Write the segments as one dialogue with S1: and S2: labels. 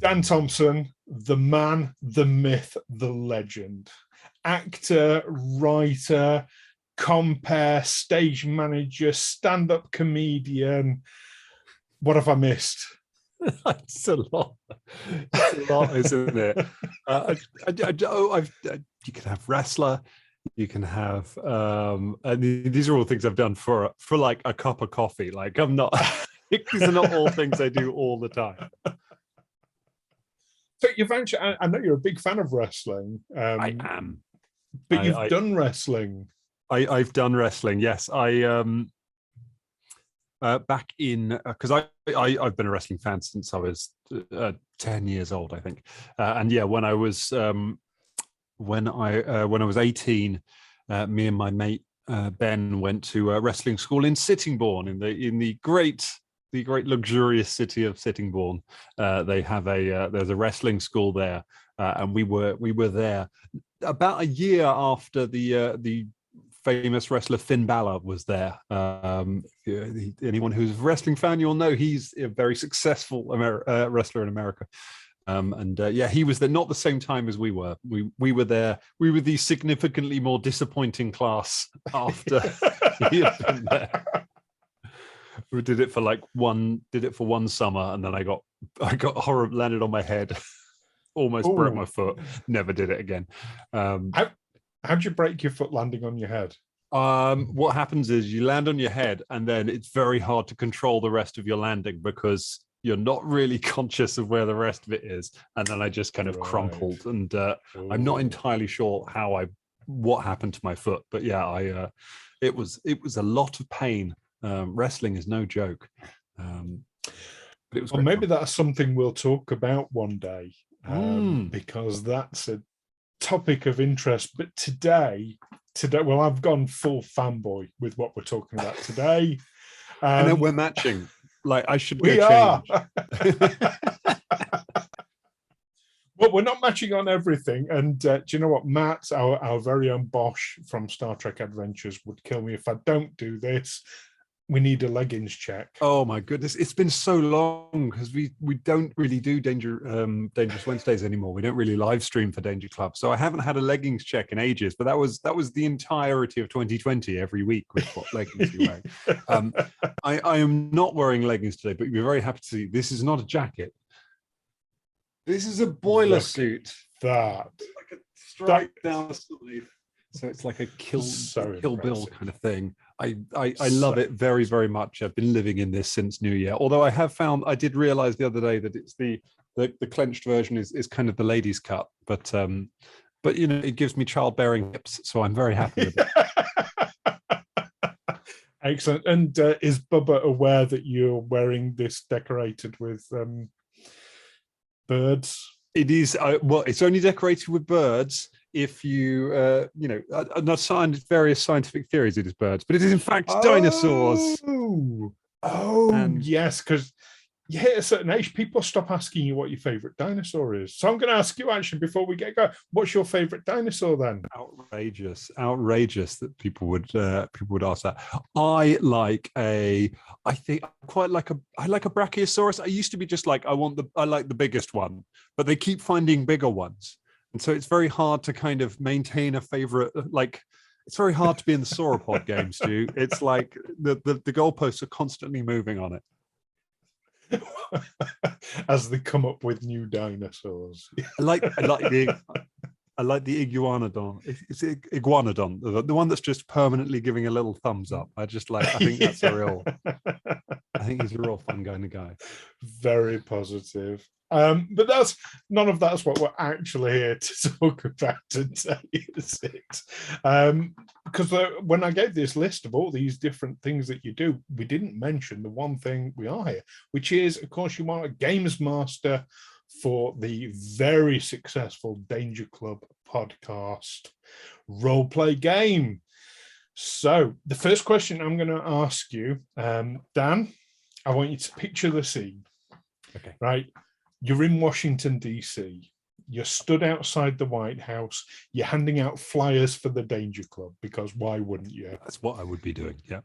S1: Dan Thompson, the man, the myth, the legend. Actor, writer, compere, stage manager, stand-up comedian. What have I missed?
S2: It's a lot. It's a lot, isn't it? You can have wrestler. You can have, and these are all things I've done for like a cup of coffee. Like I'm not. These are not all things I do all the time.
S1: So you've actually, I know you're a big fan of wrestling.
S2: I am.
S1: But you've done wrestling.
S2: I've done wrestling, yes. Back in, because I've been a wrestling fan since I was 10 years old, I think. And yeah, when I was 18, me and my mate Ben went to a wrestling school in Sittingbourne, in the great luxurious city of Sittingbourne. They have there's a wrestling school there, and we were there about a year after the famous wrestler Finn Balor was there. Anyone who's a wrestling fan, you'll know he's a very successful wrestler in America. He was there not the same time as we were. We were there. We were the significantly more disappointing class after he had been there. We did it for one summer, and then I got horrible, landed on my head, almost broke my foot. Never did it again.
S1: How'd you break your foot landing on your head?
S2: What happens is you land on your head, and then it's very hard to control the rest of your landing because you're not really conscious of where the rest of it is. And then I just kind of crumpled, and I'm not entirely sure what happened to my foot, but yeah, it was a lot of pain. Wrestling is no joke. But it was
S1: maybe that's something we'll talk about one day, because that's a topic of interest. But today, well, I've gone full fanboy with what we're talking about today.
S2: I know we're matching. Like I should.
S1: We are. Well, we're not matching on everything. And do you know what? Matt, our very own Bosch from Star Trek Adventures, would kill me if I don't do this. We need a leggings check.
S2: Oh my goodness, it's been so long because we don't really do Dangerous Wednesdays anymore. We don't really live stream for Danger Club, so I haven't had a leggings check in ages. But that was the entirety of 2020. Every week with what leggings you're wearing. I am not wearing leggings today, but you're very happy to see this is not a jacket. This is a boiler suit.
S1: That
S2: like a stripe down the sleeve. So it's like a Kill Bill kind of thing. I love it very, very much. I've been living in this since New Year. Although I did realize the other day that it's the clenched version is kind of the ladies' cut. But you know, it gives me childbearing hips, so I'm very happy with it.
S1: Excellent. And is Bubba aware that you're wearing this decorated with birds?
S2: It is. Well, it's only decorated with birds if you, not various scientific theories it is birds, but it is in fact dinosaurs.
S1: Yes, because you hit a certain age, people stop asking you what your favorite dinosaur is. So I'm going to ask you actually before we get going, what's your favorite dinosaur then?
S2: Outrageous that people would ask that. I like a Brachiosaurus. I used to be just like I like the biggest one, but they keep finding bigger ones. And so it's very hard to kind of maintain a favorite. Like it's very hard to be in the sauropod game, Stu. It's like the goalposts are constantly moving on it
S1: as they come up with new dinosaurs.
S2: I like the iguanodon. It's iguanodon, the one that's just permanently giving a little thumbs up. I think that's I think he's a real fun kind of guy.
S1: Very positive. But none of that's what we're actually here to talk about today, is it? Because when I gave this list of all these different things that you do, we didn't mention the one thing we are here, which is, of course, you are a games master for the very successful Danger Club Podcast role-play game. So the first question I'm going to ask you, Dan, I want you to picture the scene.
S2: Okay.
S1: Right? You're in Washington, D.C. You're stood outside the White House. You're handing out flyers for the Danger Club, because why wouldn't you?
S2: That's what I would be doing, yeah.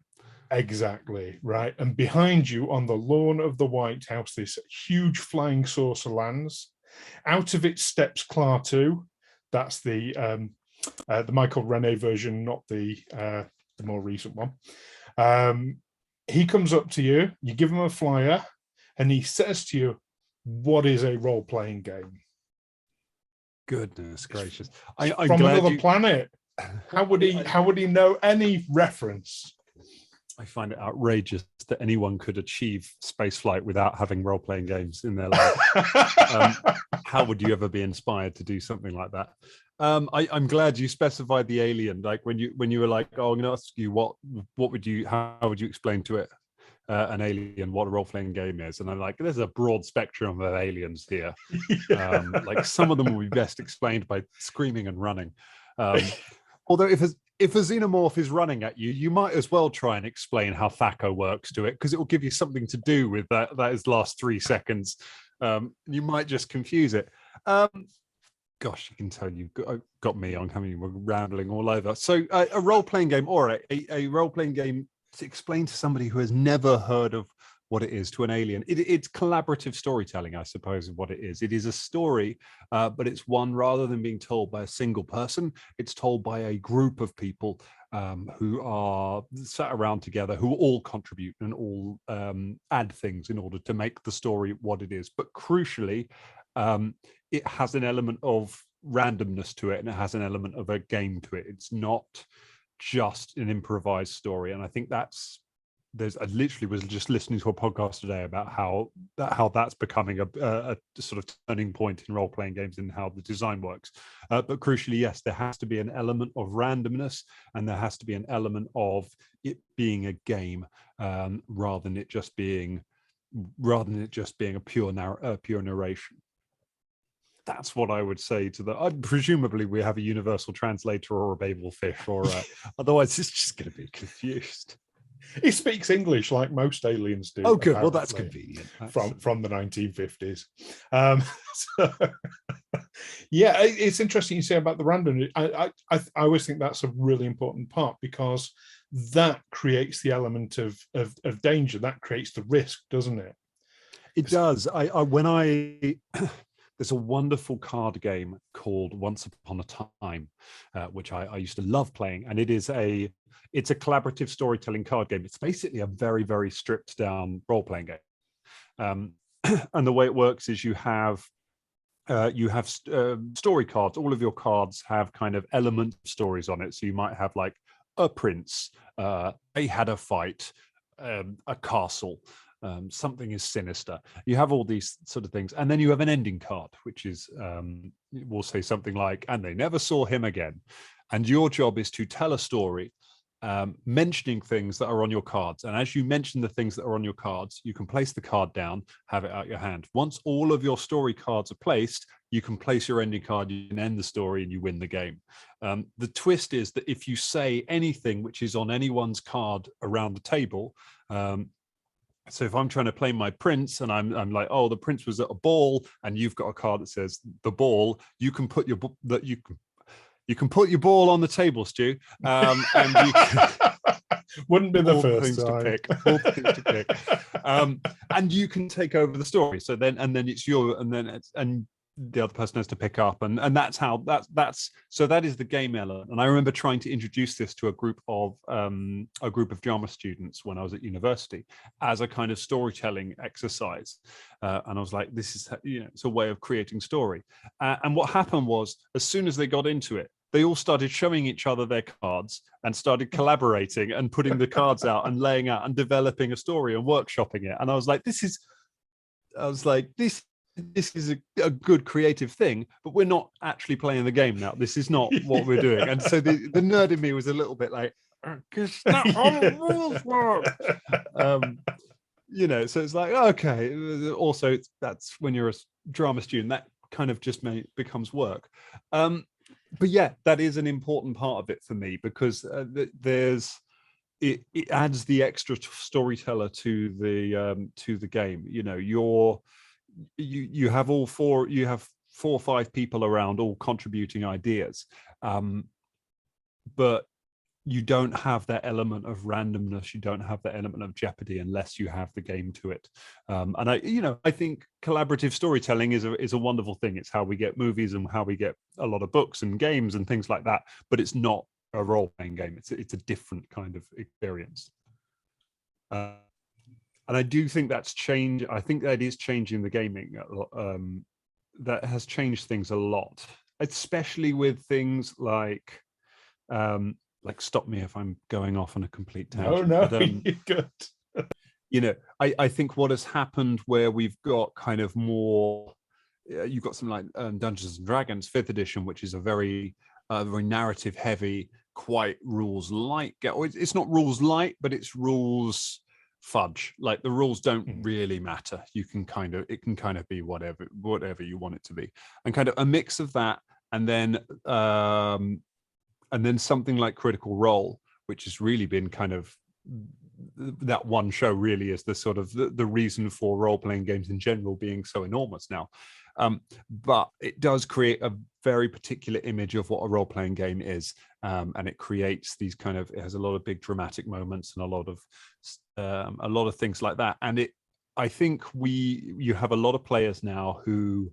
S1: Exactly, right. And behind you on the lawn of the White House, this huge flying saucer lands. Out of it steps Klaatu. That's the Michael Rene version, not the more recent one. He comes up to you, you give him a flyer, and he says to you, "What is a role-playing game?"
S2: Goodness gracious!
S1: I'm
S2: from
S1: another planet. How would he know any reference?
S2: I find it outrageous that anyone could achieve spaceflight without having role-playing games in their life. How would you ever be inspired to do something like that? I'm glad you specified the alien. Like when you were like, "Oh, I'm going to ask you how would you explain to it an alien what a role-playing game is?" And I'm like, there's a broad spectrum of aliens here. Like some of them will be best explained by screaming and running. Although if a xenomorph is running at you, you might as well try and explain how THAC0 works to it, because it will give you something to do with that is last 3 seconds. You might just confuse it. Gosh, you can tell you've got me on coming. We're rambling all over. So a role-playing game, or a role-playing game to explain to somebody who has never heard of what it is to an alien. It's collaborative storytelling, I suppose, is what it is. It is a story, but it's one rather than being told by a single person. It's told by a group of people who are sat around together, who all contribute and all add things in order to make the story what it is. But crucially, it has an element of randomness to it, and it has an element of a game to it. It's not just an improvised story. And I think I literally was just listening to a podcast today about how that's becoming a sort of turning point in role-playing games and how the design works. But crucially, yes, there has to be an element of randomness, and there has to be an element of it being a game, rather than it just being a pure narration. That's what I would say to presumably we have a universal translator or a Babel fish, or otherwise it's just going to be confused.
S1: He speaks English like most aliens do.
S2: Oh, good. Well, that's convenient.
S1: From the 1950s. Yeah, it's interesting you say about the random. I always think that's a really important part, because that creates the element of danger. That creates the risk, doesn't it?
S2: It does. There's a wonderful card game called Once Upon a Time, which I used to love playing, and it's a collaborative storytelling card game. It's basically a very, very stripped down role-playing game, and the way it works is you have story cards. All of your cards have kind of element stories on it. So you might have like a prince, they had a fight, a castle. Something is sinister. You have all these sort of things, and then you have an ending card, which is will say something like, "And they never saw him again." And your job is to tell a story, mentioning things that are on your cards. And as you mention the things that are on your cards, you can place the card down, have it out your hand. Once all of your story cards are placed, you can place your ending card, you can end the story, and you win the game. The twist is that if you say anything which is on anyone's card around the table, so if I'm trying to play my prince and I'm like, "Oh, the prince was at a ball," and you've got a card that says the ball, you can put your ball on the table, Stu, and you can,
S1: wouldn't be the first time.
S2: All things to pick. And you can take over the story. So then it's your, and the other person has to pick up, and that's so that is the game element. And I remember trying to introduce this to a group of drama students when I was at university as a kind of storytelling exercise, and I was like, this is, it's a way of creating story. And what happened was, as soon as they got into it, they all started showing each other their cards and started collaborating and putting the cards out and laying out and developing a story and workshopping it. And I was like, this is a good creative thing, but we're not actually playing the game now. This is not what we're doing. And so the nerd in me was a little bit like, because that's how the rules work. So it's like, okay. Also, that's when you're a drama student, that kind of just becomes work. But yeah, that is an important part of it for me, because it adds the extra storyteller to the game. You have 4 or 5 people around, all contributing ideas, but you don't have that element of randomness, you don't have that element of jeopardy unless you have the game to it. And I think collaborative storytelling is a wonderful thing. It's how we get movies and how we get a lot of books and games and things like that, but it's not a role-playing game. It's a different kind of experience. And I do think that's changed. I think that is changing the gaming. That has changed things a lot, especially with things like stop me if I'm going off on a complete tangent.
S1: No, you're good.
S2: I think what has happened where we've got kind of more, you've got something like Dungeons and Dragons 5th edition, which is a very narrative heavy, quite rules light. It's not rules light, but it's rules fudge. Like the rules don't really matter. It can kind of be whatever you want it to be, and kind of a mix of that, and then something like Critical Role, which has really been kind of, that one show really is the sort of the reason for role-playing games in general being so enormous now. But it does create a very particular image of what a role-playing game is, and it creates these kind of, it has a lot of big dramatic moments and a lot of things like that. And I think you have a lot of players now who,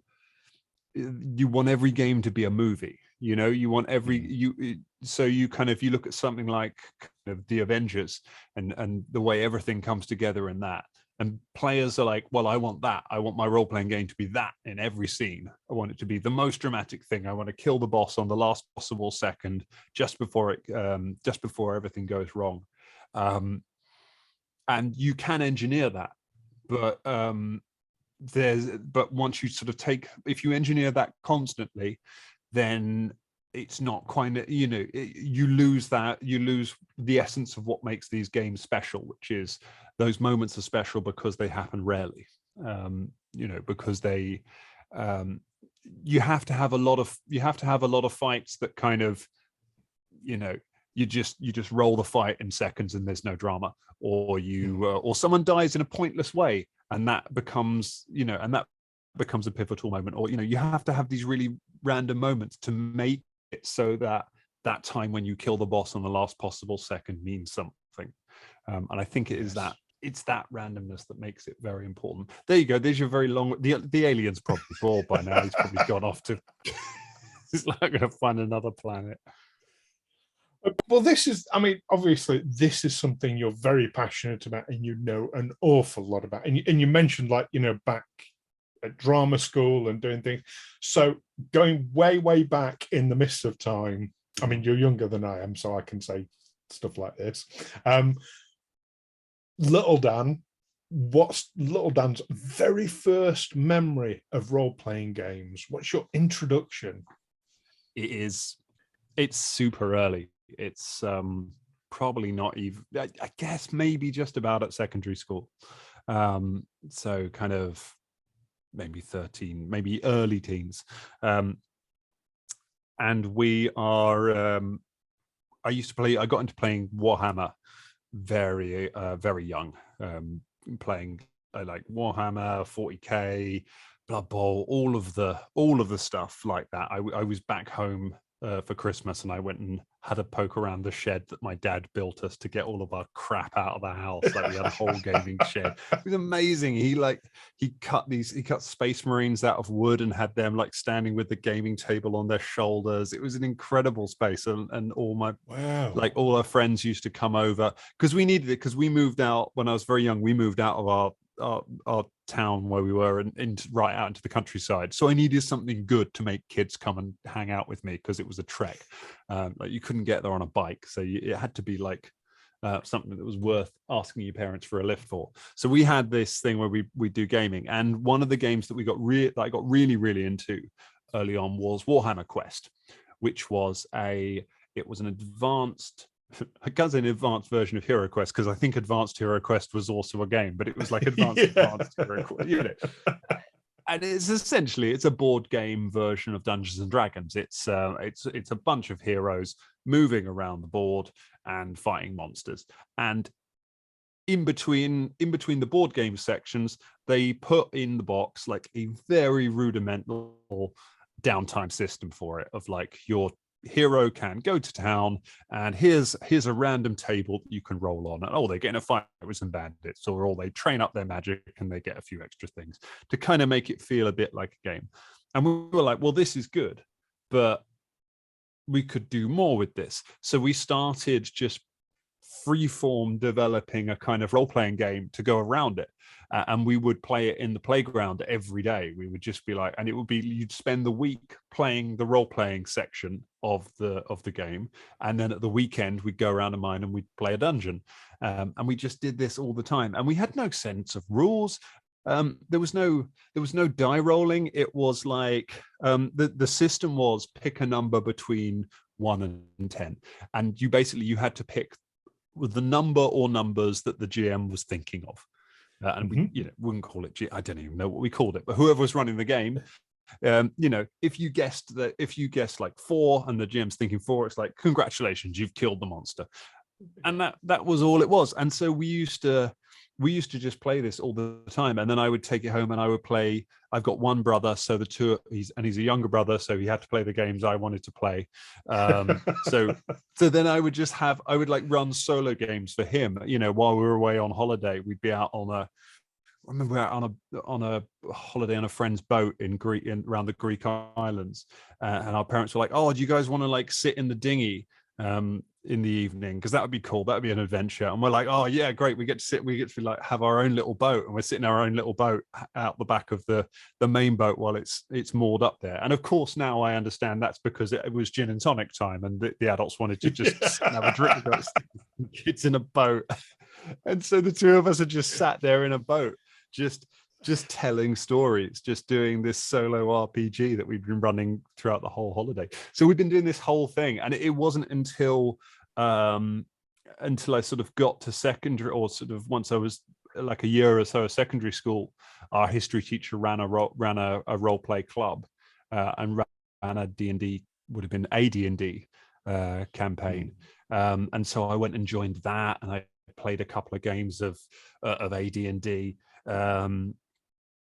S2: you want every game to be a movie. You want so you look at something like kind of the Avengers and the way everything comes together in that, and players are like, well, I want that. I want my role-playing game to be that in every scene. I want it to be the most dramatic thing. I want to kill the boss on the last possible second, just before everything goes wrong. And you can engineer that, but once you sort of if you engineer that constantly, then it's not quite, you lose the essence of what makes these games special, which is those moments are special because they happen rarely. Because they, you have to have a lot of fights that kind of, you just roll the fight in seconds and there's no drama, or or someone dies in a pointless way, and that becomes a pivotal moment, or you have to have these really random moments to make it so that time when you kill the boss on the last possible second means something. And I think it's that randomness that makes it very important. There you go. There's your very long. The alien's probably bored by now. He's probably gone off to. He's like going to find another planet.
S1: Well, obviously, this is something you're very passionate about, and you know an awful lot about. And you mentioned, back at drama school and doing things. So going way, way back in the mists of time. I mean, you're younger than I am, so I can say stuff like this. Little Dan, what's Little Dan's very first memory of role-playing games? What's your introduction?
S2: It's super early. It's probably not even, I guess maybe just about at secondary school. So kind of maybe 13, maybe early teens. And we are, I got into playing Warhammer very, very young, playing like Warhammer, 40K, Blood Bowl, all of the stuff like that. I was back home for Christmas, and I went and had a poke around the shed that my dad built us to get all of our crap out of the house. Like we had a whole gaming shed. It was amazing. He cut Space Marines out of wood and had them like standing with the gaming table on their shoulders. It was an incredible space, and all our friends used to come over because we needed it, because we moved out when I was very young. We moved out of our town where we were and right out into the countryside, so I needed something good to make kids come and hang out with me, because it was a trek. Like you couldn't get there on a bike, so it had to be like something that was worth asking your parents for a lift for. So we had this thing where we do gaming, and one of the games that I got really, really into early on was Warhammer Quest, which was an advanced, I can't say an advanced version of Hero Quest, because I think Advanced Hero Quest was also a game, but it was like advanced Hero Quest, And it's a board game version of Dungeons and Dragons. It's a bunch of heroes moving around the board and fighting monsters. And in between the board game sections, they put in the box like a very rudimental downtime system for it, of like hero can go to town, and here's a random table that you can roll on, and they get in a fight with some bandits, or they train up their magic and they get a few extra things to kind of make it feel a bit like a game. And we were like, well, this is good, but we could do more with this. So we started just freeform developing a kind of role-playing game to go around it, and we would play it in the playground every day. We would just be like, and it would be, you'd spend the week playing the role-playing section of the game, and then at the weekend we'd go around a mine and we'd play a dungeon, and we just did this all the time, and we had no sense of rules. There was no die rolling. It was like the system was pick a number between 1 and 10, and you had to pick the number or numbers that the GM was thinking of, and we wouldn't call it I don't even know what we called it, but whoever was running the game, if you guessed like 4 and the GM's thinking 4, it's like, congratulations, you've killed the monster. And that was all it was. And so we used to just play this all the time, and then I would take it home and I would play. I've got one brother, so he's a younger brother, so he had to play the games I wanted to play. So then I would like run solo games for him. While we were away on holiday, we'd be out on a holiday on a friend's boat around the Greek islands, and our parents were like, "Oh, do you guys want to like sit in the dinghy in the evening, because that would be cool, that would be an adventure?" And we're like, "Oh yeah, great, we get to like have our own little boat," and we're sitting in our own little boat out the back of the main boat while it's moored up there. And of course now I understand that's because it was gin and tonic time, and the adults wanted to just have a drink with us, kids in a boat. And so the two of us had just sat there in a boat, just telling stories, just doing this solo RPG that we've been running throughout the whole holiday. So we've been doing this whole thing, and it wasn't until I sort of got to secondary, or sort of once I was like a year or so of secondary school, our history teacher ran a role play club, and ran a D&D, would have been a D&D campaign. And so I went and joined that, and I played a couple of games of AD&D,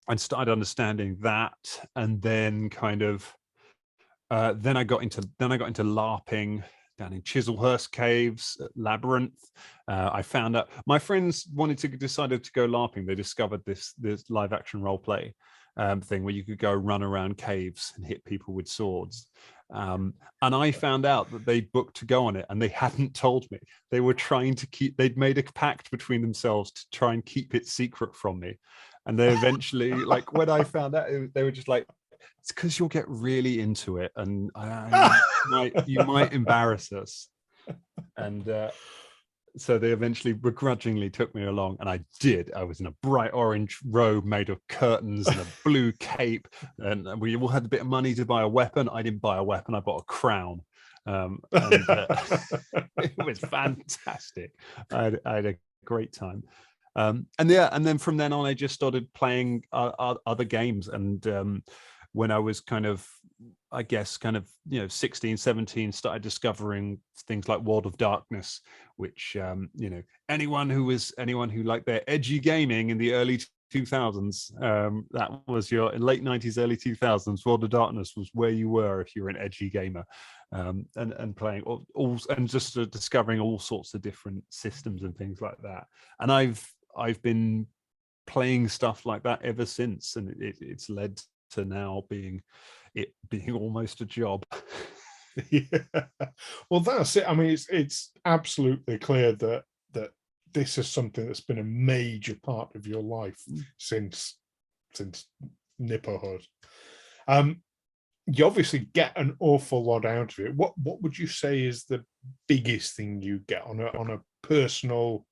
S2: and started understanding that. And then kind of then I got into LARPing down in Chislehurst Caves, Labyrinth. I found out my friends decided to go LARPing. They discovered this live action role play thing where you could go run around caves and hit people with swords. And I found out that they booked to go on it, and they hadn't told me. They were trying to they'd made a pact between themselves to try and keep it secret from me. And they eventually, like when I found out, they were just like, "It's because you'll get really into it, and you might embarrass us." And so they eventually begrudgingly took me along, and I did. I was in a bright orange robe made of curtains and a blue cape, and we all had a bit of money to buy a weapon. I didn't buy a weapon, I bought a crown. It was fantastic. I had a great time. And then from then on, I just started playing other games. And when I was kind of 16, 17, started discovering things like World of Darkness, which anyone who liked their edgy gaming in the early 2000s, that was your late 90s, early 2000s. World of Darkness was where you were if you were an edgy gamer, and playing all and just discovering all sorts of different systems and things like that. And I've been playing stuff like that ever since, and it's led to now being almost a job.
S1: Yeah. Well, that's it. I mean, it's absolutely clear that this is something that's been a major part of your life since nipperhood. You obviously get an awful lot out of it. What would you say is the biggest thing you get on a personal,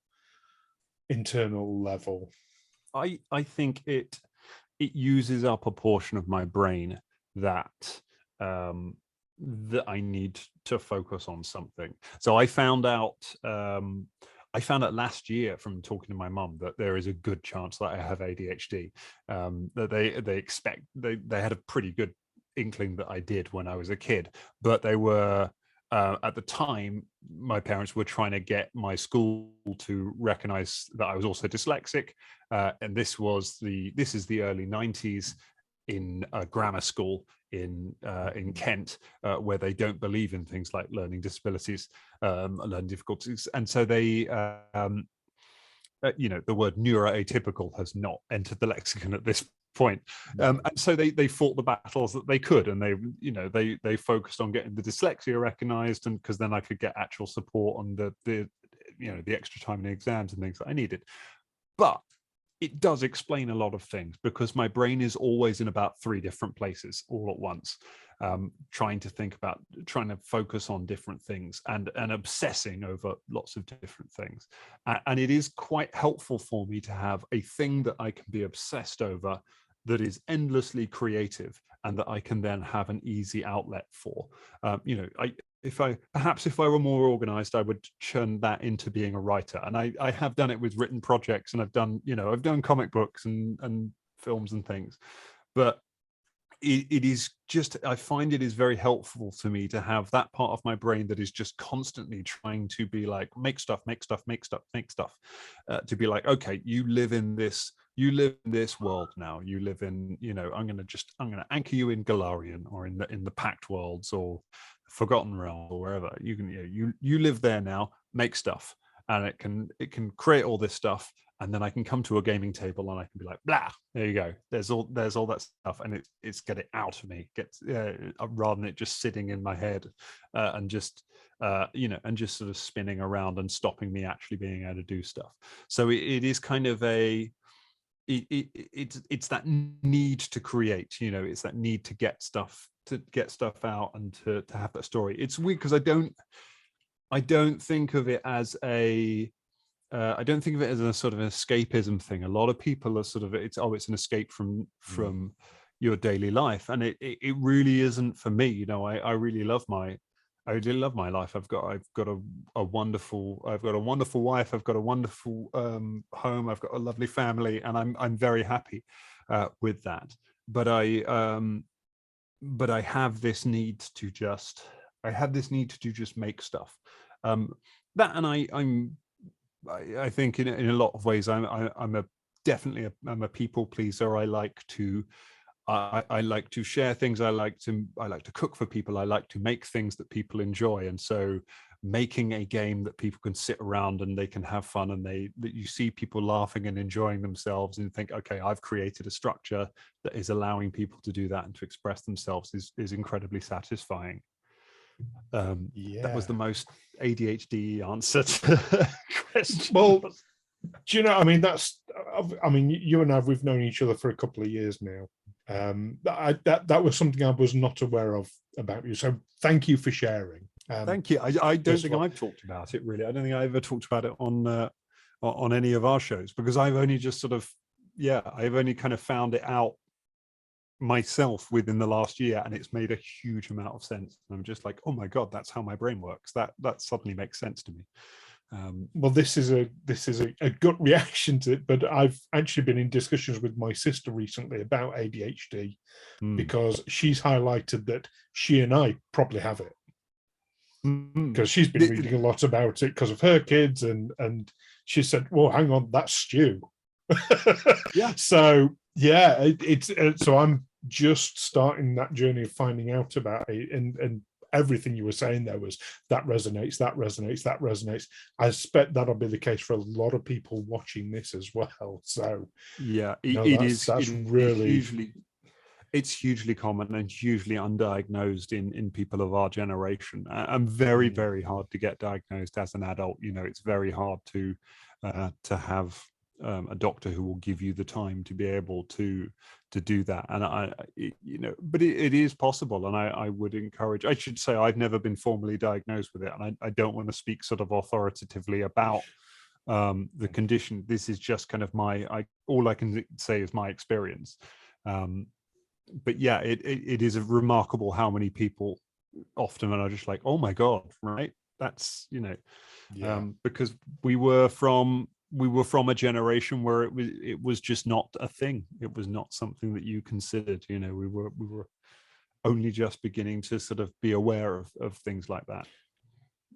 S1: internal level?
S2: I think it uses up a portion of my brain that I need to focus on something. So I found out last year from talking to my mum that there is a good chance that I have ADHD. That they had a pretty good inkling that I did when I was a kid, but they were at the time, my parents were trying to get my school to recognize that I was also dyslexic, and this is the early 90s. in a grammar school in Kent, where they don't believe in things like learning disabilities, learning difficulties, and so they, the word neuroatypical has not entered the lexicon at this point, and so they fought the battles that they could, and they focused on getting the dyslexia recognized, and because then I could get actual support on the extra time in the exams and things that I needed. But it does explain a lot of things, because my brain is always in about 3 different places all at once, trying to focus on different things and obsessing over lots of different things. And it is quite helpful for me to have a thing that I can be obsessed over that is endlessly creative and that I can then have an easy outlet for. If I were more organized, I would churn that into being a writer. And I have done it with written projects, and I've done comic books and films and things. But it is just, I find it is very helpful to me to have that part of my brain that is just constantly trying to be like, make stuff, to be like, okay, you live in this world now. You live in, I'm going to anchor you in Galarian, or in the Pact Worlds, or Forgotten Realm, or wherever. You can, you live there now, make stuff, and it can create all this stuff, and then I can come to a gaming table and I can be like, blah, there you go. There's all that stuff, and it's get it out of me, rather than it just sitting in my head, and just sort of spinning around and stopping me actually being able to do stuff. So it is kind of it's that need to create, it's that need to get stuff out and to have that story. It's weird because I don't think of it as a sort of an escapism thing. A lot of people are sort of, it's an escape from your daily life, and it really isn't for me. I really love my life. I've got a wonderful wife. I've got a wonderful home. I've got a lovely family, and I'm very happy with that. But I have this need to just make stuff. That, and I think in a lot of ways I'm definitely a people pleaser. I like to share things. I like to cook for people. I like to make things that people enjoy. And so making a game that people can sit around and they can have fun, and that you see people laughing and enjoying themselves, and think, okay, I've created a structure that is allowing people to do that and to express themselves, is incredibly satisfying. That was the most ADHD answer to the question.
S1: Well, do you know, you and I, we've known each other for a couple of years now. That was something I was not aware of about you. So thank you for sharing.
S2: Thank you. I don't think I've talked about it, really. I don't think I ever talked about it on any of our shows, because I've only just I've only kind of found it out myself within the last year, and it's made a huge amount of sense. And I'm just like, oh my God, that's how my brain works. That suddenly makes sense to me.
S1: Well, this is a gut reaction to it, but I've actually been in discussions with my sister recently about ADHD, because she's highlighted that she and I probably have it, because she's been reading a lot about it because of her kids, and she said, well, hang on, that's Stu.
S2: Yeah.
S1: So yeah, it's so I'm just starting that journey of finding out about it, and everything you were saying there was that resonates. I expect that'll be the case for a lot of people watching this as well. So
S2: yeah, it's hugely common and hugely undiagnosed in people of our generation, and very, very hard to get diagnosed as an adult. It's very hard to have a doctor who will give you the time to be able to do that. And but it is possible, and I would encourage. I should say I've never been formally diagnosed with it, and I don't want to speak sort of authoritatively about the condition. This is just kind of all I can say is my experience. But yeah, it is remarkable how many people often are just like, oh my God, right? That's because we were from a generation where it was just not a thing. It was not something that you considered. We were only just beginning to sort of be aware of things like that.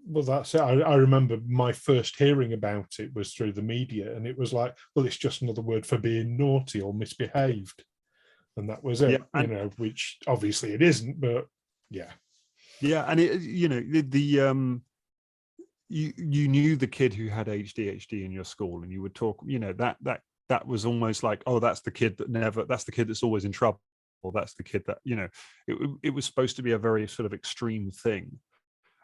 S1: Well, that's it. I remember my first hearing about it was through the media, and it was like, well, it's just another word for being naughty or misbehaved. and that was it.
S2: Yeah,
S1: you know, which obviously it isn't, but yeah.
S2: Yeah, and it, you know, you knew the kid who had ADHD in your school, and you would talk, you know, that was almost like, oh, that's the kid that's always in trouble, or that's the kid that, you know, it was supposed to be a very sort of extreme thing.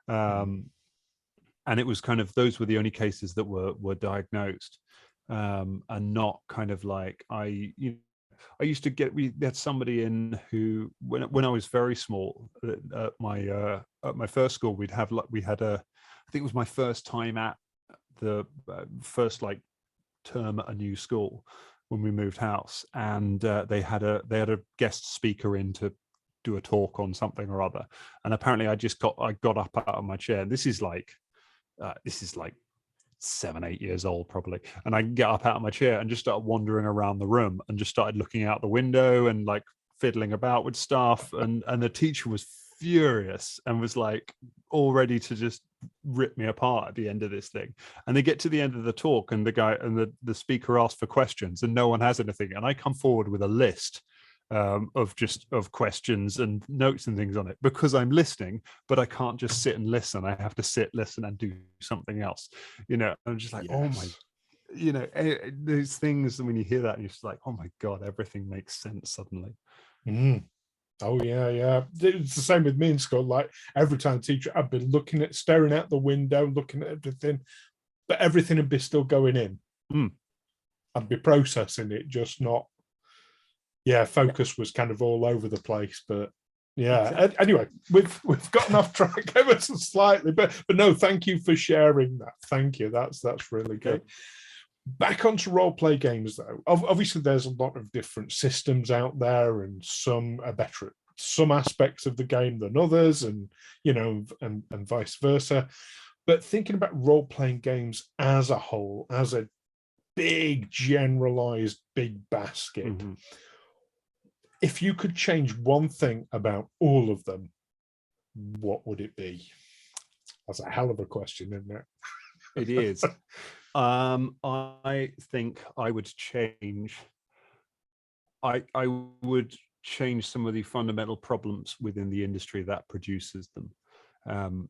S2: And it was kind of, those were the only cases that were diagnosed, and not kind of like, I used to get, we had somebody in who, when I was very small, at my first school, we had I think it was my first time at the first like term at a new school when we moved house, and they had a guest speaker in to do a talk on something or other, and apparently I got up out of my chair. This is like 7-8 years old probably, and I get up out of my chair and just started wandering around the room and just started looking out the window and like fiddling about with stuff, and the teacher was furious and was like all ready to just rip me apart at the end of this thing. And they get to the end of the talk, and the speaker asks for questions, and no one has anything, and I come forward with a list of questions and notes and things on it, because I'm listening, but I can't just sit and listen. I have to sit, listen, and do something else. You know, I'm just like, oh my, you know, those things. And when you hear that, you're just like, oh my God, everything makes sense suddenly.
S1: Oh yeah. It's the same with me in school. Like every time teacher, I'd be staring out the window, looking at everything, but everything would be still going in. I'd be processing it, just not. Yeah, focus was kind of all over the place, but yeah. Exactly. Anyway, we've gotten off track ever so slightly, but no, thank you for sharing that. Thank you. That's really good. Back onto role play games, though. Obviously, there's a lot of different systems out there, and some are better at some aspects of the game than others, and you know, and vice versa. But thinking about role playing games as a whole, as a big generalized big basket. If you could change one thing about all of them, what would it be? That's a hell of a question, isn't it?
S2: It is. I think I would change. I would change some of the fundamental problems within the industry that produces them.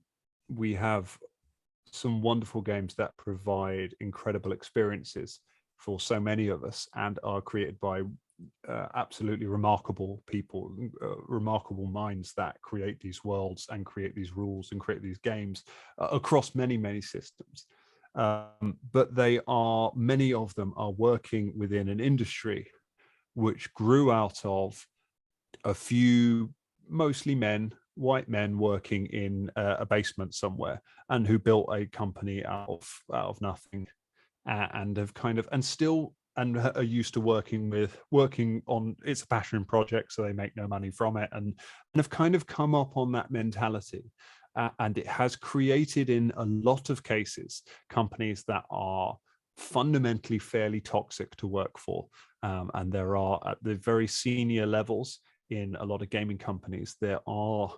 S2: We have some wonderful games that provide incredible experiences for so many of us, and are created by absolutely remarkable people, remarkable minds that create these worlds and create these rules and create these games across many systems. But many of them are working within an industry which grew out of a few, mostly white men working in a basement somewhere, and who built a company out of nothing, and have kind of, and are used to working on, it's a passion project, so they make no money from it, and have kind of come up on that mentality. And it has created, in a lot of cases, companies that are fundamentally fairly toxic to work for. And there are, at the very senior levels in a lot of gaming companies, there are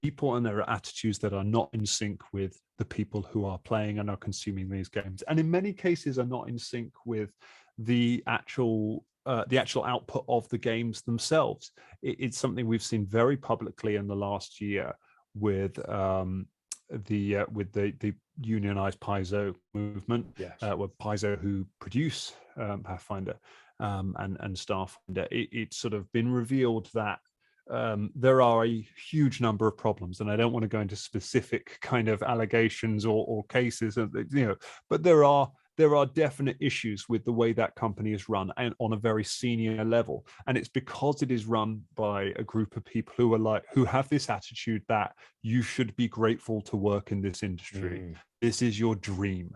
S2: people and there are attitudes that are not in sync with the people who are playing and are consuming these games, and in many cases are not in sync with the actual output of the games themselves. It's something we've seen very publicly in the last year with the unionized Paizo movement, where Paizo, who produce Pathfinder and Starfinder, it's sort of been revealed that there are a huge number of problems, and I don't want to go into specific kind of allegations or cases, you know, but there are definite issues with the way that company is run, and on a very senior level. And it's because it is run by a group of people who have this attitude that you should be grateful to work in this industry. This is your dream.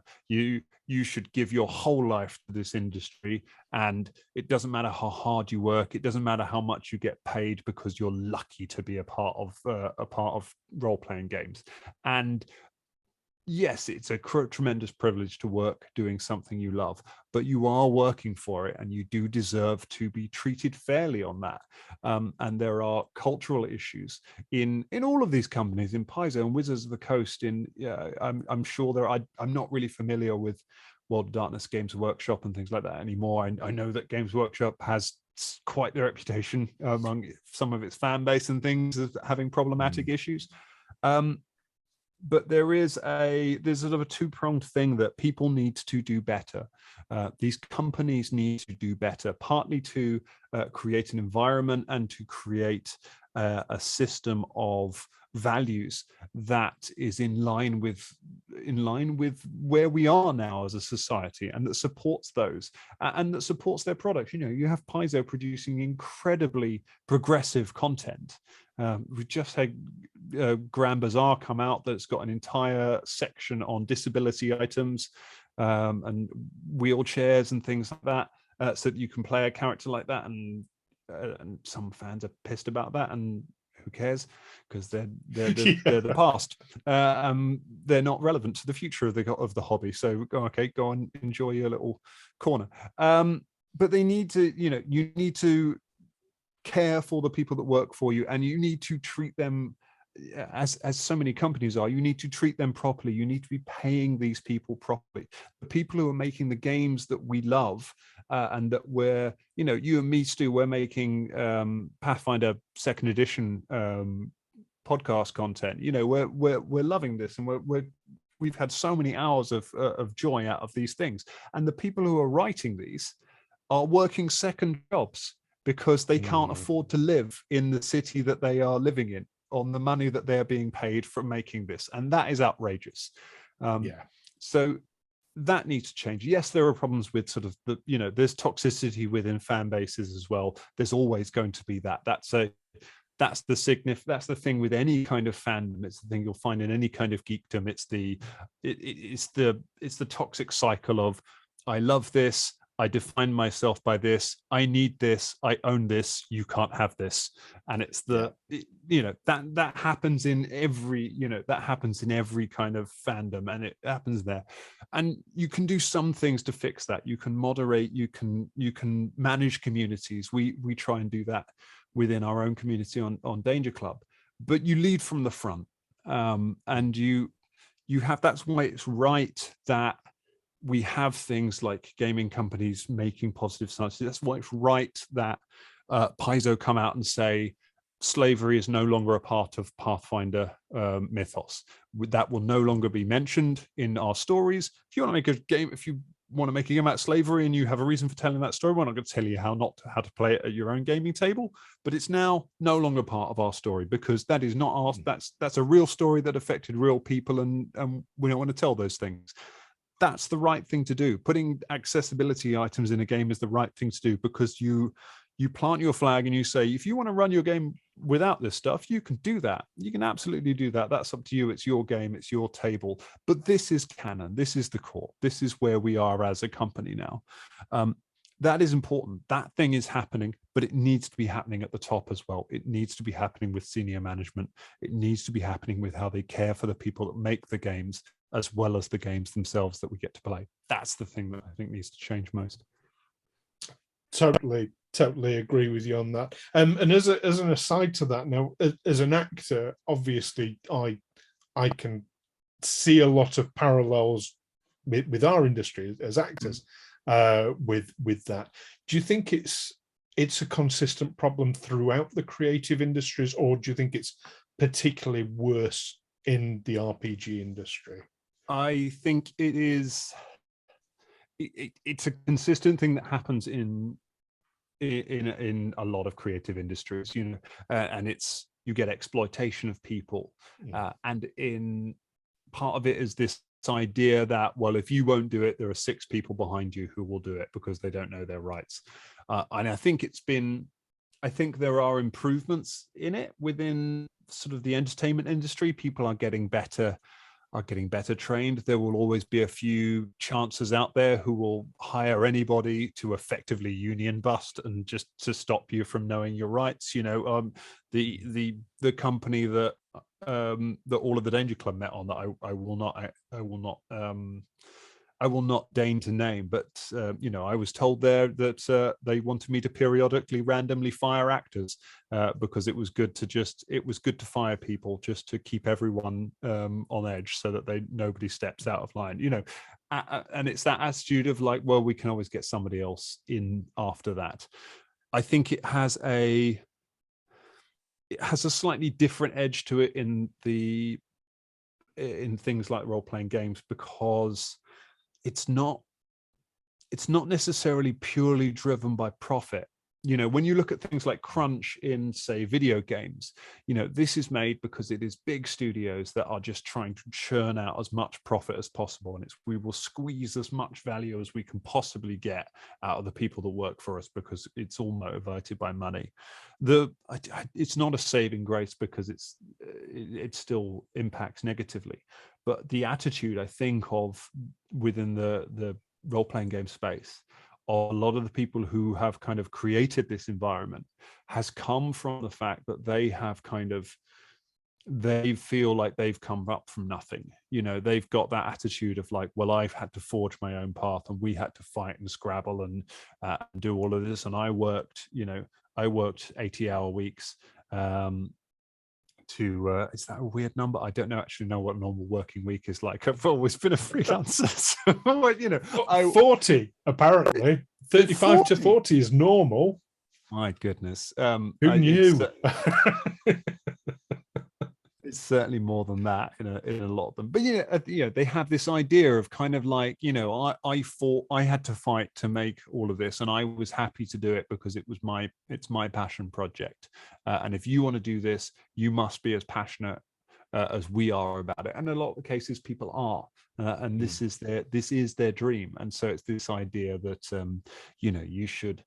S2: You should give your whole life to this industry, and it doesn't matter how hard you work. It doesn't matter how much you get paid, because you're lucky to be a part of role-playing games. And yes, it's a tremendous privilege to work doing something you love, but you are working for it, and you do deserve to be treated fairly on that. And there are cultural issues in all of these companies, in Paizo and Wizards of the Coast. I'm sure I'm not really familiar with World of Darkness Games Workshop and things like that anymore. I know that Games Workshop has quite the reputation among some of its fan base and things as having problematic issues. But there's a sort of a two-pronged thing that people need to do better. These companies need to do better, partly to create an environment and to create a system of values that is in line with where we are now as a society, and that supports those and that supports their products. You have Paizo producing incredibly progressive content. We just had Grand Bazaar come out that's got an entire section on disability items and wheelchairs and things like that, so that you can play a character like that. And some fans are pissed about that, and who cares, because they're the past. They're not relevant to the future of the hobby. So okay, go and enjoy your little corner. But they need to, you need to care for the people that work for you, and you need to treat them as so many companies are. You need to treat them properly. You need to be paying these people properly. The people who are making the games that we love, and that you and me, Stu, we're making Pathfinder 2nd edition podcast content. We're loving this, and we've had so many hours of joy out of these things. And the people who are writing these are working second jobs because they can't afford to live in the city that they are living in on the money that they're being paid for making this. And that is outrageous. So that needs to change. Yes, there are problems with sort of there's toxicity within fan bases as well. There's always going to be that. That's the thing with any kind of fandom. It's the thing you'll find in any kind of geekdom. It's the toxic cycle of, I love this, I define myself by this, I need this, I own this, you can't have this. And it's that happens in every kind of fandom, and it happens there. And you can do some things to fix that. You can moderate, you can manage communities. We try and do that within our own community on Dangerclub, but you lead from the front. And you have, that's why it's right that we have things like gaming companies making positive science. That's why it's right that Paizo come out and say slavery is no longer a part of Pathfinder mythos. That will no longer be mentioned in our stories. If you want to make a game, about slavery and you have a reason for telling that story, we're not going to tell you how to play it at your own gaming table. But it's now no longer part of our story, because that is not our. That's a real story that affected real people, and we don't want to tell those things. That's the right thing to do. Putting accessibility items in a game is the right thing to do, because you plant your flag and you say, if you want to run your game without this stuff, you can do that. You can absolutely do that. That's up to you. It's your game. It's your table. But this is canon. This is the core. This is where we are as a company now. That is important. That thing is happening, but it needs to be happening at the top as well. It needs to be happening with senior management. It needs to be happening with how they care for the people that make the games, as well as the games themselves that we get to play. That's the thing that I think needs to change most.
S1: Totally agree with you on that. And as an aside to that, now, as an actor, obviously, I can see a lot of parallels with our industry as actors with that. Do you think it's a consistent problem throughout the creative industries, or do you think it's particularly worse in the RPG industry?
S2: I think it is. It's a consistent thing that happens in a lot of creative industries, and it's, you get exploitation of people, and in part of it is this idea that, well, if you won't do it, there are 6 people behind you who will do it because they don't know their rights. And I think there are improvements in it within sort of the entertainment industry. People are getting better trained. There will always be a few chances out there who will hire anybody to effectively union bust and just to stop you from knowing your rights. The company that all of the Dangerclub met on, that I will not deign to name, but I was told there that they wanted me to periodically randomly fire actors because it was good to fire people just to keep everyone on edge, so that nobody steps out of line. And it's that attitude of like, well, we can always get somebody else in after that. I think it has a slightly different edge to it in things like role-playing games, because it's not necessarily purely driven by profit. You know, when you look at things like crunch in, say, video games, you know, this is made because it is big studios that are just trying to churn out as much profit as possible. And we will squeeze as much value as we can possibly get out of the people that work for us, because it's all motivated by money. It's not a saving grace, because it still impacts negatively. But the attitude, I think, of within the role-playing game space, or a lot of the people who have kind of created this environment, has come from the fact that they feel like they've come up from nothing. You know, they've got that attitude of like, well, I've had to forge my own path, and we had to fight and scrabble and do all of this. And I worked 80-hour weeks. Is that a weird number? I don't actually know what a normal working week is like. I've always been a freelancer, so, you know,
S1: 40 apparently. 35 to 40 is normal.
S2: My goodness,
S1: who knew?
S2: It's certainly more than that in a lot of them. But you know, they have this idea of kind of like, you know, I had to fight to make all of this, and I was happy to do it because it's my passion project. And if you want to do this, you must be as passionate as we are about it. And in a lot of cases, people are, and this is their dream. And so it's this idea that you know, you should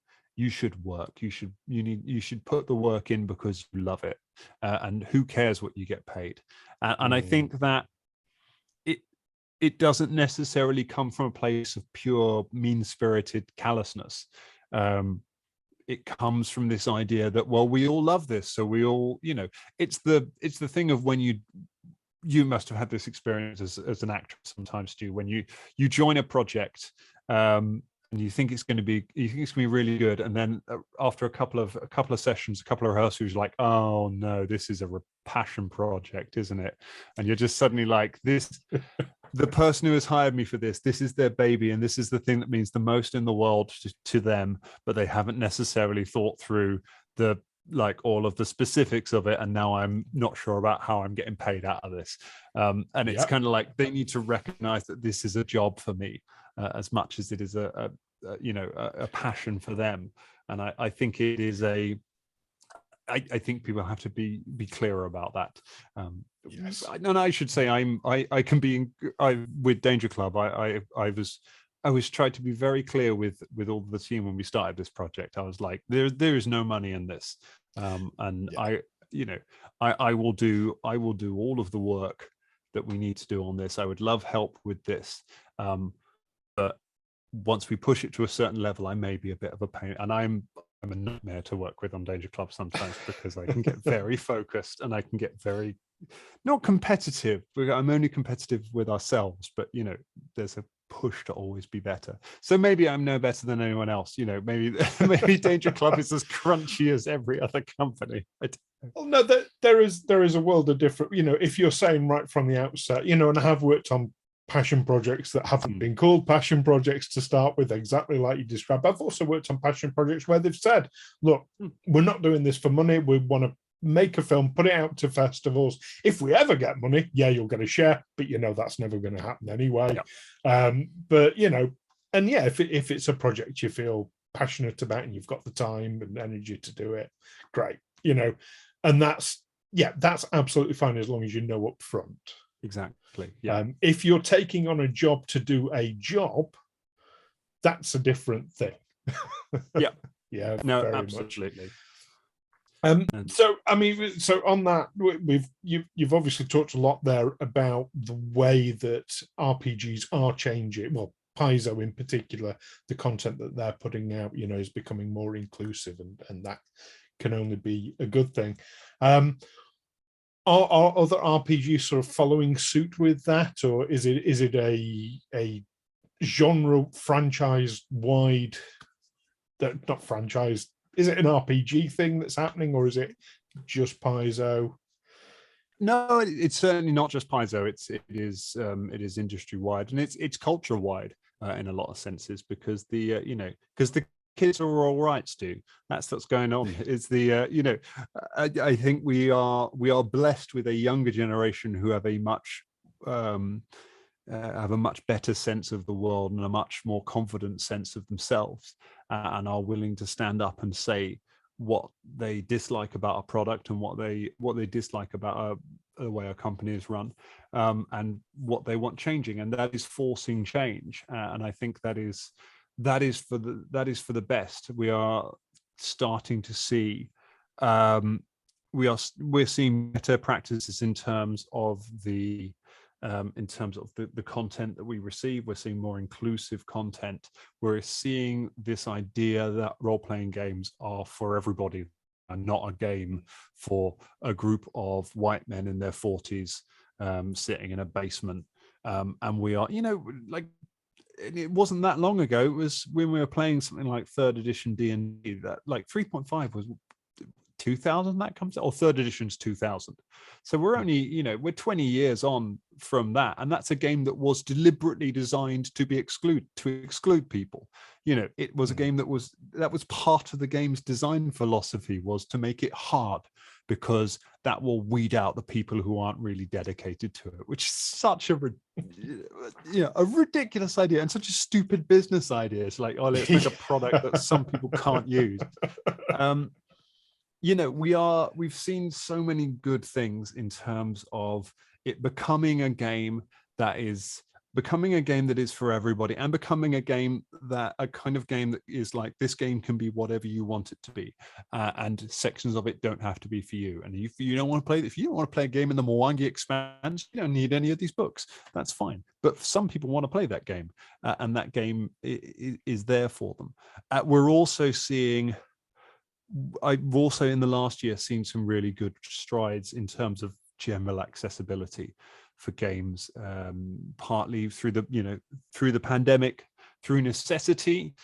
S2: work, you should put the work in because you love it, and who cares what you get paid. And I think that it doesn't necessarily come from a place of pure mean-spirited callousness. It comes from this idea that, well, we all love this, so we all, you know, it's the thing of when you must have had this experience as an actor sometimes, Stu, when you join a project, and you think it's going to be really good, and then after a couple of sessions, a couple of rehearsals, you're like, oh no, this is a passion project, isn't it? And you're just suddenly like, this the person who has hired me for this is their baby, and this is the thing that means the most in the world to them, but they haven't necessarily thought through all of the specifics of it, and now I'm not sure about how I'm getting paid out of this. And it's kind of like, they need to recognize that this is a job for me, as much as it is a passion for them. And I think it is I think people have to be clearer about that.
S1: Yes.
S2: And I should say, I can be with Dangerclub. I was trying to be very clear with all the team when we started this project. I was like, there is no money in this, and I will do all of the work that we need to do on this. I would love help with this, but once we push it to a certain level, I may be a bit of a pain, and I'm a nightmare to work with on Dangerclub sometimes, because I can get very focused, and I can get very not competitive. I'm only competitive with ourselves, but you know, there's a push to always be better. So maybe I'm no better than anyone else. You know, maybe Dangerclub is as crunchy as every other company.
S1: Well, no, there is a world of different. You know, if you're saying right from the outset, you know, and I have worked on passion projects that haven't been called passion projects to start with, exactly like you described. I've also worked on passion projects where they've said, look, we're not doing this for money. We want to make a film, put it out to festivals. If we ever get money, yeah, you'll get a share, but you know, that's never going to happen anyway. Yeah. But you know, and yeah, if it's a project you feel passionate about and you've got the time and energy to do it, great, you know, and that's absolutely fine, as long as you know up front.
S2: Exactly. Yeah.
S1: If you're taking on a job to do a job, that's a different thing.
S2: Yeah.
S1: Yeah.
S2: No, absolutely.
S1: So I mean, so on that, you've obviously talked a lot there about the way that RPGs are changing. Well, Paizo in particular, the content that they're putting out, you know, is becoming more inclusive, and that can only be a good thing. Are other RPGs sort of following suit with that, or is it a genre franchise wide? Not franchise. Is it an RPG thing that's happening, or is it just Paizo?
S2: No, it's certainly not just Paizo. It is industry wide, and it's culture wide in a lot of senses, because the kids are all rights do. That's what's going on. It's the I think we are blessed with a younger generation who have a much better sense of the world and a much more confident sense of themselves, and are willing to stand up and say what they dislike about a product and what they dislike about the way a company is run, and what they want changing, and that is forcing change. And I think that is for the best. We are starting to see we're seeing better practices in terms of the content that we receive. We're seeing more inclusive content. We're seeing this idea that role-playing games are for everybody and not a game for a group of white men in their 40s sitting in a basement. And we are, like, it wasn't that long ago. It was when we were playing something like 3rd edition D&D, that like 3.5 was 2000 that comes out, or 3rd edition's 2000. So we're only, we're 20 years on from that, and that's a game that was deliberately designed to exclude people. It was a game that was part of the game's design philosophy, was to make it hard, because that will weed out the people who aren't really dedicated to it, which is such a ridiculous idea and such a stupid business idea. It's like, oh, let's make a product that some people can't use. We've seen so many good things in terms of it becoming a game that is for everybody, and becoming a kind of game that is like, this game can be whatever you want it to be, and sections of it don't have to be for you. And if you don't want to play a game in the Mwangi expansion, you don't need any of these books. That's fine. But some people want to play that game, and that game is there for them. I've also in the last year seen some really good strides in terms of general accessibility for games, partly through the pandemic, through necessity.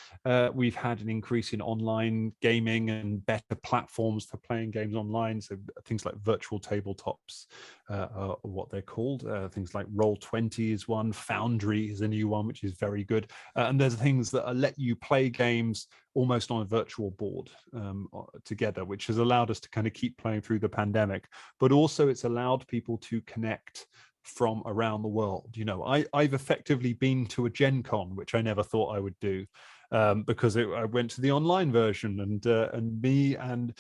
S2: We've had an increase in online gaming and better platforms for playing games online. So things like virtual tabletops are what they're called. Things like Roll20 is one. Foundry is a new one, which is very good. And there's things that let you play games almost on a virtual board together, which has allowed us to kind of keep playing through the pandemic. But also it's allowed people to connect from around the world. I've effectively been to a Gen Con, which I never thought I would do, because I went to the online version, and me and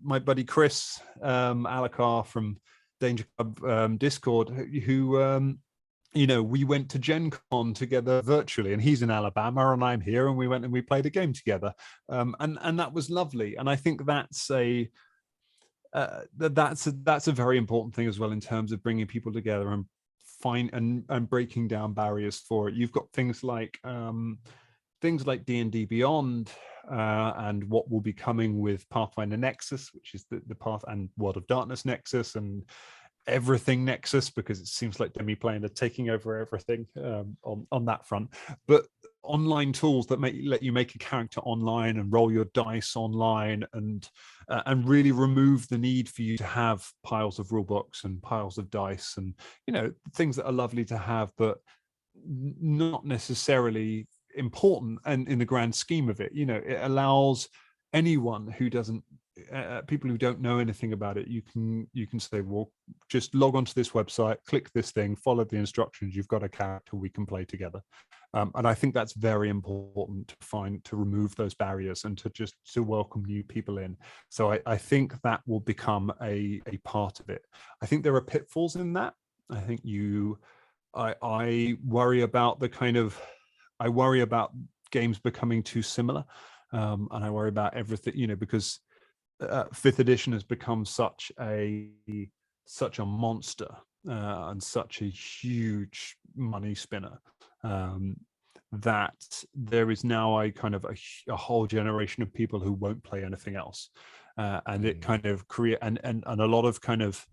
S2: my buddy Chris Alakar from Dangerclub Discord, who we went to Gen Con together virtually, and he's in Alabama and I'm here, and we went and we played a game together, and that was lovely. And I think that's a very important thing as well, in terms of bringing people together and breaking down barriers for it. You've got things like D&D Beyond, and what will be coming with Pathfinder Nexus, which is the Path and World of Darkness Nexus, and everything Nexus, because it seems like Demi-Plane are taking over everything on that front. But online tools that let you make a character online and roll your dice online, and really remove the need for you to have piles of rule books and piles of dice, and things that are lovely to have but not necessarily important, and in the grand scheme of it, it allows anyone who doesn't people who don't know anything about it, you can say, well, just log onto this website, click this thing, follow the instructions, you've got a character, we can play together. And I think that's very important to remove those barriers and to welcome new people in. So I think that will become a part of it. I think there are pitfalls in that. I think I worry about I worry about games becoming too similar, and I worry about everything, because 5th edition has become such a monster, and such a huge money spinner, that there is now a whole generation of people who won't play anything else, and it kind of create and a lot of kind of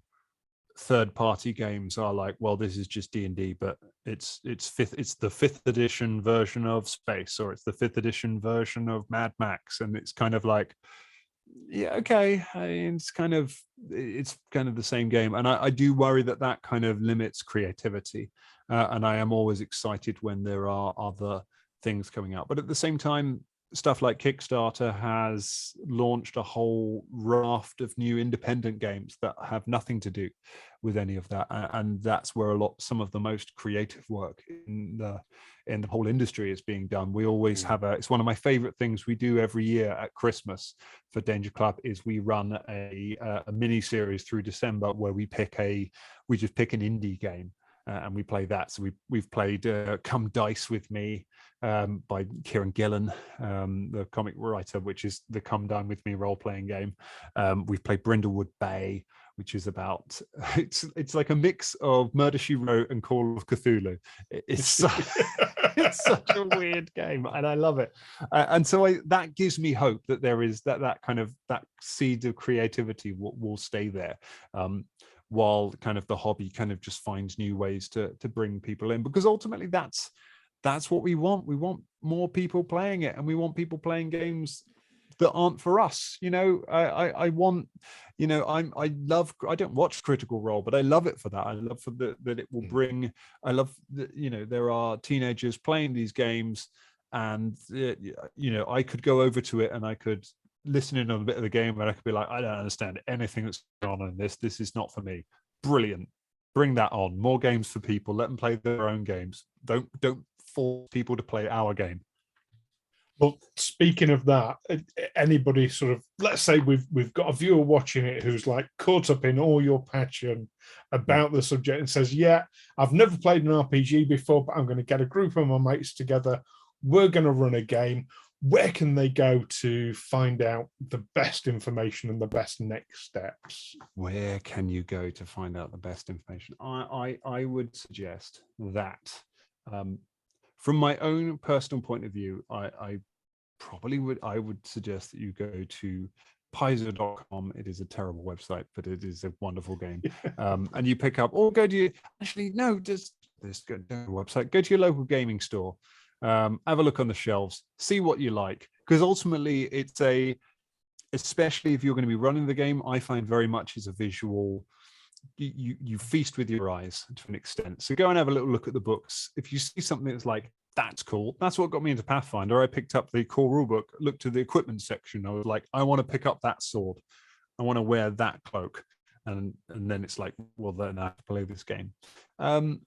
S2: third-party games are like, well, this is just D&D, but it's the 5th edition version of Space, or it's the 5th edition version of Mad Max, and it's kind of like, yeah, okay, it's kind of the same game. And I do worry that kind of limits creativity, and I am always excited when there are other things coming out. But at the same time, stuff like Kickstarter has launched a whole raft of new independent games that have nothing to do with any of that, and that's where some of the most creative work in the whole industry is being done. We always have it's one of my favorite things we do every year at Christmas for Danger Club is we run a mini series through December where we just pick an indie game. And we play that. So we've played Come Dice With Me by Kieran Gillen, the comic writer, which is the Come Dine With Me role-playing game. We've played Brindlewood Bay, which is about it's like a mix of Murder, She Wrote and Call of Cthulhu. It's such a weird game, and I love it. And so that gives me hope that there is that kind of that seed of creativity will stay there. While kind of the hobby kind of just finds new ways to bring people in, because ultimately that's what we want. We want more people playing it, and we want people playing games that aren't for us. I want, I don't watch Critical Role, but I love it for that. I love that it will bring. I love that there are teenagers playing these games, and I could go over to it and I could listen in on a bit of the game, and I could be like, I don't understand anything that's going on in this. This is not for me. Brilliant. Bring that on. More games for people. Let them play their own games. Don't force people to play our game.
S1: Well, speaking of that, anybody sort of, let's say we've got a viewer watching it who's like caught up in all your passion about the subject and says, yeah, I've never played an RPG before, but I'm going to get a group of my mates together. We're going to run a game. Where can they go to find out the best information and the best next steps?
S2: Where can you go to find out the best information? I would suggest that from my own personal point of view, I would suggest that you go to Paizo.com. It is a terrible website, but it is a wonderful game. And you pick up, or go to just go to the website, go to your local gaming store. Have a look on the shelves, see what you like, because ultimately especially if you're going to be running the game, I find very much is a visual. You feast with your eyes to an extent. So go and have a little look at the books. If you see something that's like, that's cool. That's what got me into Pathfinder. I picked up the core rulebook, looked at the equipment section. I was like, I want to pick up that sword. I want to wear that cloak. And then it's like, well, then I have to play this game. And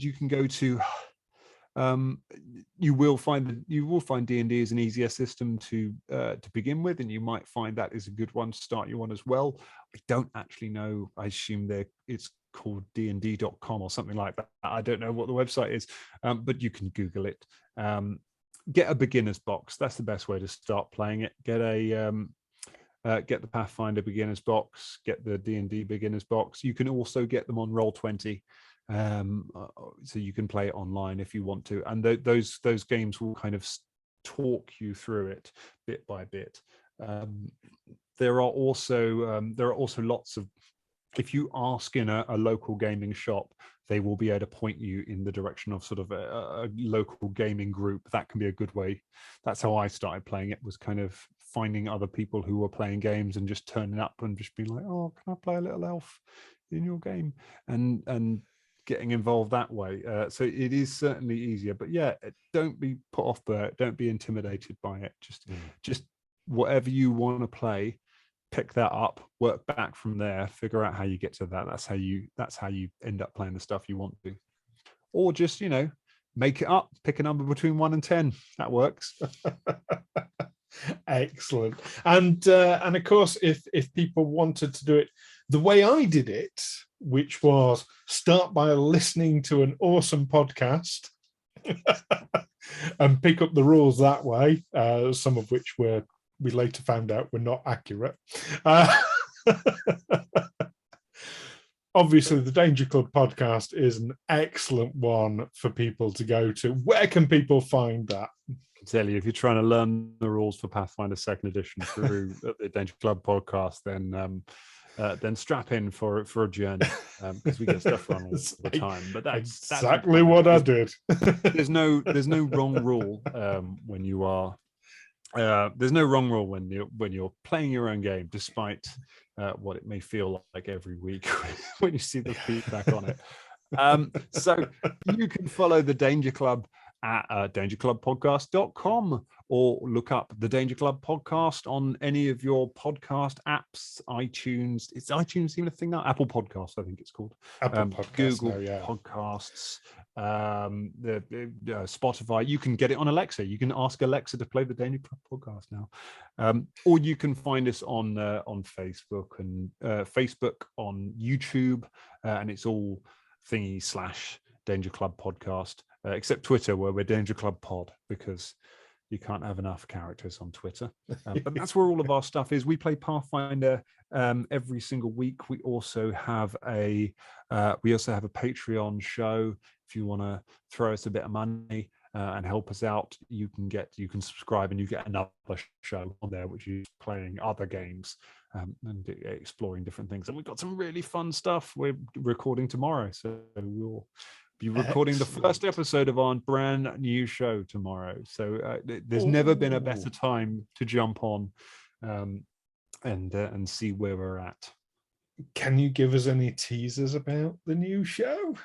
S2: you can go to you will find D&D is an easier system to begin with, and you might find that is a good one to start you on as well. I don't actually know. I assume it's called dnd.com or something like that. I don't know what the website is, but you can Google it. Get a beginner's box. That's the best way to start playing it. Get the Pathfinder beginner's box. Get the D&D beginner's box. You can also get them on Roll20. So you can play it online if you want to, and those games will kind of talk you through it bit by bit. There are also lots of, if you ask in a local gaming shop, they will be able to point you in the direction of sort of a local gaming group. That can be a good way. That's how I started playing it, was kind of finding other people who were playing games and just turning up and just being like, oh, can I play a little elf in your game? And getting involved that way. So it is certainly easier, but yeah, don't be put off by it. Don't be intimidated by it. Just whatever you want to play, pick that up, work back from there, figure out how you get to that. That's how you end up playing the stuff you want to. Or just, make it up, pick a number between 1 and 10. That works.
S1: Excellent. And of course, if people wanted to do it the way I did it, which was start by listening to an awesome podcast and pick up the rules that way, some of which we later found out were not accurate. Obviously, the Danger Club podcast is an excellent one for people to go to. Where can people find that?
S2: I tell you, if you're trying to learn the rules for Pathfinder 2nd Edition through the Danger Club podcast, then strap in for a journey, because we get stuff wrong all the time. But that's
S1: exactly what I did.
S2: There's no wrong rule when you are. There's no wrong rule when you're playing your own game, despite what it may feel like every week when you see the feedback on it. So you can follow the Danger Club at dangerclubpodcast.com, or look up the Danger Club Podcast on any of your podcast apps, iTunes. Is iTunes even a thing now? Apple Podcasts, I think it's called.
S1: Apple Podcasts,
S2: Google Podcasts, the Spotify. You can get it on Alexa. You can ask Alexa to play the Danger Club Podcast now. Or you can find us on Facebook and Facebook, on YouTube, and it's all /Danger Club Podcast, except Twitter, where we're Danger Club Pod, because you can't have enough characters on Twitter. But that's where all of our stuff is. We play Pathfinder every single week. We also have a Patreon show. If you want to throw us a bit of money and help us out, you can subscribe and you get another show on there, which is playing other games and exploring different things. And we've got some really fun stuff. We're recording tomorrow, so we'll be recording the first episode of our brand new show tomorrow. So there's never been a better time to jump on and see where we're at.
S1: Can you give us any teasers about the new show?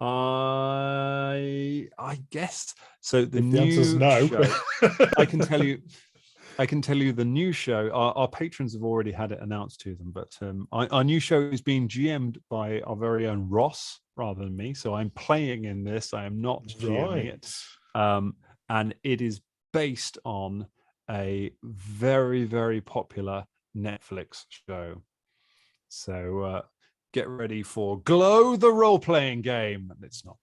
S2: I guess so. The new
S1: answer's no.
S2: show, I can tell you the new show. Our patrons have already had it announced to them, but our new show is being GM'd by our very own Ross rather than me. So I'm playing in this. I am not GMing it, and it is based on a very, very popular Netflix show. So get ready for Glow, the role-playing game. And it's not.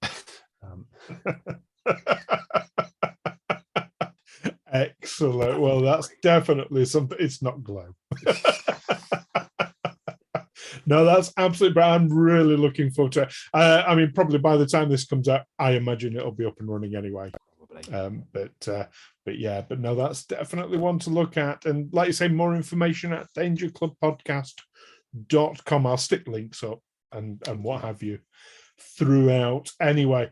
S1: Excellent. Well, that's definitely something. It's not Glow. No, that's absolutely brilliant. I'm really looking forward to it. I mean, probably by the time this comes out, I imagine it'll be up and running anyway. But no, that's definitely one to look at. And like you say, more information at dangerclubpodcast.com. I'll stick links up and what have you throughout. Anyway,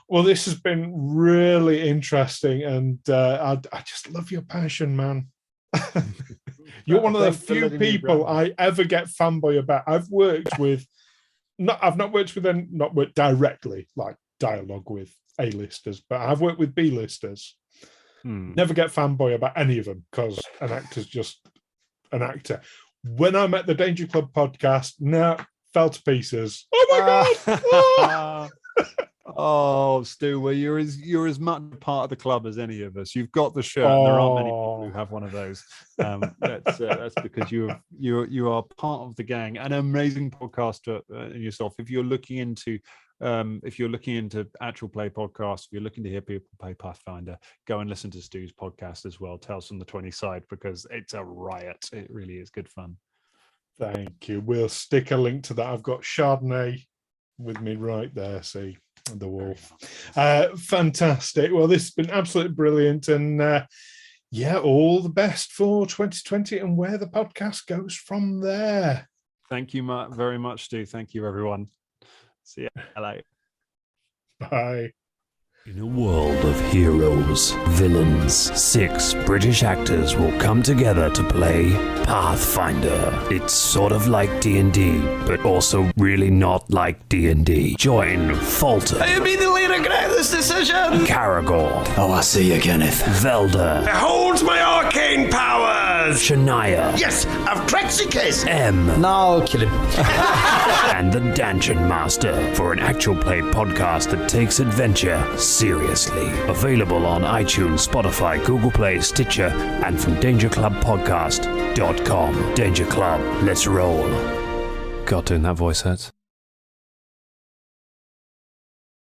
S1: well, this has been really interesting, and I just love your passion, man. You're one of the few people I ever get fanboy about. I've worked with, not worked directly, like dialogue with A-listers, but I've worked with B-listers. Never get fanboy about any of them, because an actor's just an actor. When I'm at the Danger Club Podcast, fell to pieces. Oh my God! Oh!
S2: Oh, Stu, well, you're as much a part of the club as any of us. You've got the shirt. And there aren't many people who have one of those. That's because you are part of the gang. An amazing podcaster yourself. If you're looking into actual play podcasts, if you're looking to hear people play Pathfinder, go and listen to Stu's podcast as well, Tales from the 20 Side, because it's a riot. It really is good fun.
S1: Thank you. We'll stick a link to that. I've got Chardonnay with me right there. See the wolf. Fantastic. Well, this has been absolutely brilliant, and all the best for 2020 and where the podcast goes from there.
S2: Thank you very much, Stu. Thank you, everyone. See you. Hello.
S1: Bye.
S3: In a world of heroes, villains, 6 British actors will come together to play Pathfinder. It's sort of like D&D, but also really not like D&D. Join Falter.
S4: I immediately regret this decision.
S3: Caragor.
S4: Oh, I see you, Kenneth.
S3: Velda.
S4: Behold my arcane powers.
S3: Shania.
S4: Yes, I've cracked your case.
S3: M.
S4: No, kill him.
S3: And the Dungeon Master, for an actual play podcast that takes adventure seriously. Available on iTunes, Spotify, Google Play, Stitcher, and from dangerclubpodcast.com. Danger Club, let's roll. God, doing that voice hurts.